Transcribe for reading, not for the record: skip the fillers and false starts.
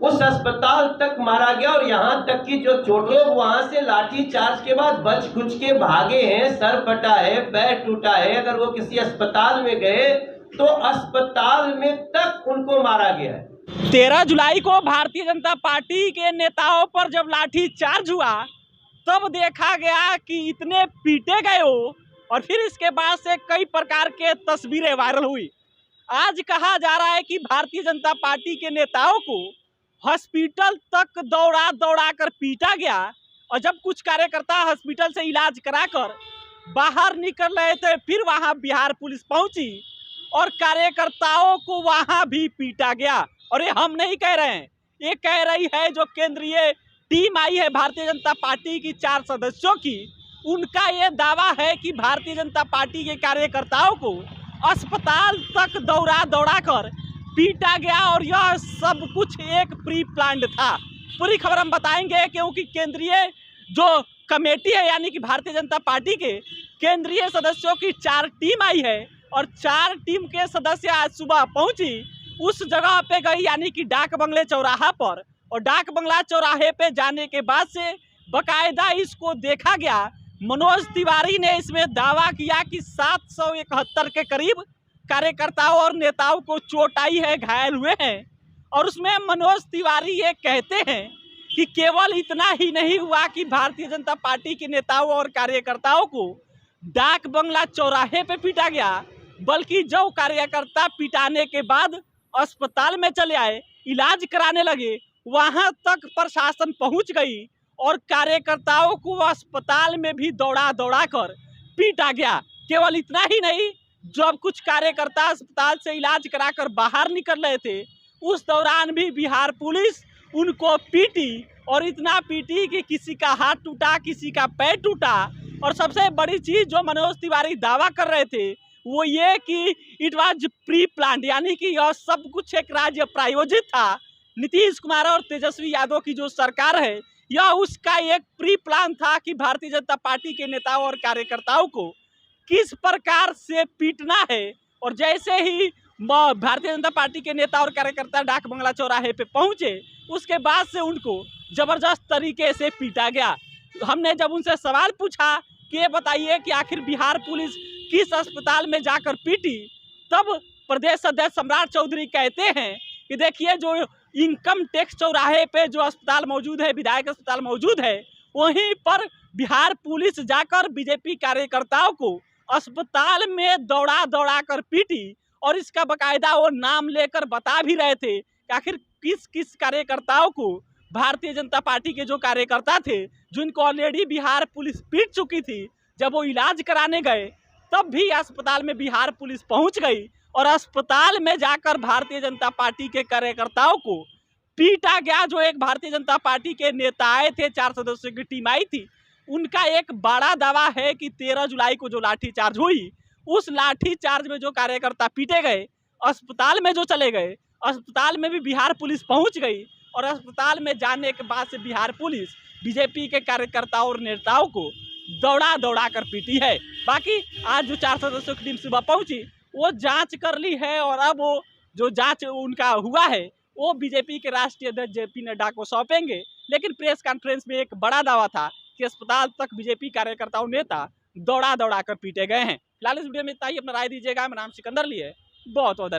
उस अस्पताल तक मारा गया और यहाँ तक कि जो चोट लोग वहां से लाठी चार्ज के बाद बच खुच के भागे हैं, सर फटा है, पैर टूटा है। अगर वो किसी अस्पताल में गए तो अस्पताल में तक उनको मारा गया है। 13 जुलाई को भारतीय जनता पार्टी के नेताओं पर जब लाठी चार्ज हुआ तब देखा गया कि इतने पीटे गए हो, और फिर इसके बाद से कई प्रकार के तस्वीरें वायरल हुई। आज कहा जा रहा है कि भारतीय जनता पार्टी के नेताओं को हॉस्पिटल तक दौड़ा दौड़ा कर पीटा गया, और जब कुछ कार्यकर्ता हॉस्पिटल से इलाज कराकर बाहर निकल रहे थे फिर वहां बिहार पुलिस पहुंची और कार्यकर्ताओं को वहां भी पीटा गया। और ये हम नहीं कह रहे हैं, ये कह रही है जो केंद्रीय टीम आई है भारतीय जनता पार्टी की 4 सदस्यों की, उनका ये दावा है कि भारतीय जनता पार्टी के कार्यकर्ताओं को अस्पताल तक दौड़ा दौड़ा कर पीटा गया और यह सब कुछ एक प्री प्लान्ड था। पूरी खबर हम बताएंगे, क्योंकि केंद्रीय जो कमेटी है यानी कि भारतीय जनता पार्टी के केंद्रीय सदस्यों की 4 टीम आई है और 4 टीम के सदस्य आज सुबह पहुंची, उस जगह पे गई यानी कि डाक बंगले चौराहा पर, और डाक बंगला चौराहे पे जाने के बाद से बकायदा इसको देखा गया। मनोज तिवारी ने इसमें दावा किया कि 771 के करीब कार्यकर्ताओं और नेताओं को चोट आई है, घायल हुए हैं। और उसमें मनोज तिवारी ये कहते हैं कि केवल इतना ही नहीं हुआ कि भारतीय जनता पार्टी के नेताओं और कार्यकर्ताओं को डाक बंगला चौराहे पे पीटा गया, बल्कि जो कार्यकर्ता पिटाने के बाद अस्पताल में चले आए, इलाज कराने लगे, वहां तक प्रशासन पहुंच गई और कार्यकर्ताओं को अस्पताल में भी दौड़ा दौड़ा कर पीटा गया। केवल इतना ही नहीं, जब कुछ कार्यकर्ता अस्पताल से इलाज कराकर बाहर निकल रहे थे उस दौरान भी बिहार पुलिस उनको पीटी, और इतना पीटी कि किसी का हाथ टूटा, किसी का पैर टूटा। और सबसे बड़ी चीज जो मनोज तिवारी दावा कर रहे थे वो ये कि इट वाज प्री प्लान्ड, यानी कि यह सब कुछ एक राज्य प्रायोजित था। नीतीश कुमार और तेजस्वी यादव की जो सरकार है यह उसका एक प्री प्लान था कि भारतीय जनता पार्टी के नेताओं और कार्यकर्ताओं को किस प्रकार से पीटना है। और जैसे ही भारतीय जनता पार्टी के नेता और कार्यकर्ता डाक बंगला चौराहे पे पहुंचे उसके बाद से उनको जबरदस्त तरीके से पीटा गया। हमने जब उनसे सवाल पूछा कि ये बताइए कि आखिर बिहार पुलिस किस अस्पताल में जाकर पीटी, तब प्रदेश अध्यक्ष सम्राट चौधरी कहते हैं कि देखिए जो इनकम टैक्स चौराहे पे जो अस्पताल मौजूद है, विधायक अस्पताल मौजूद है, वहीं पर बिहार पुलिस जाकर बीजेपी कार्यकर्ताओं को अस्पताल में दौड़ा दौड़ा कर पीटी, और इसका बकायदा वो नाम लेकर बता भी रहे थे कि आखिर किस किस कार्यकर्ताओं को भारतीय जनता पार्टी के जो कार्यकर्ता थे जिनको ऑलरेडी बिहार पुलिस पीट चुकी थी, जब वो इलाज कराने गए तब भी अस्पताल में बिहार पुलिस पहुंच गई और अस्पताल में जाकर भारतीय जनता पार्टी के कार्यकर्ताओं को पीटा गया। जो एक भारतीय जनता पार्टी के नेता आए थे, 4 सदस्यों की टीम आई थी, उनका एक बड़ा दावा है कि 13 जुलाई को जो लाठीचार्ज हुई उस लाठीचार्ज में जो कार्यकर्ता पीटे गए, अस्पताल में जो चले गए, अस्पताल में भी बिहार पुलिस पहुंच गई, और अस्पताल में जाने के बाद से बिहार पुलिस बीजेपी के कार्यकर्ताओं और नेताओं को दौड़ा दौड़ा कर पीटी है। बाकी आज जो 4 सदस्यों की टीम सुबह पहुंची वो जांच कर ली है, और अब वो जो जांच उनका हुआ है वो बीजेपी के राष्ट्रीय अध्यक्ष जेपी नड्डा को सौंपेंगे। लेकिन प्रेस कॉन्फ्रेंस में एक बड़ा दावा था कि अस्पताल तक बीजेपी कार्यकर्ताओं नेता दौड़ा दौड़ा कर पीटे गए हैं। फिलहाल इस वीडियो में इतना ही। अपना राय दीजिएगा। मेरा नाम सिकंदर ली है। बहुत बहुत धन्यवाद।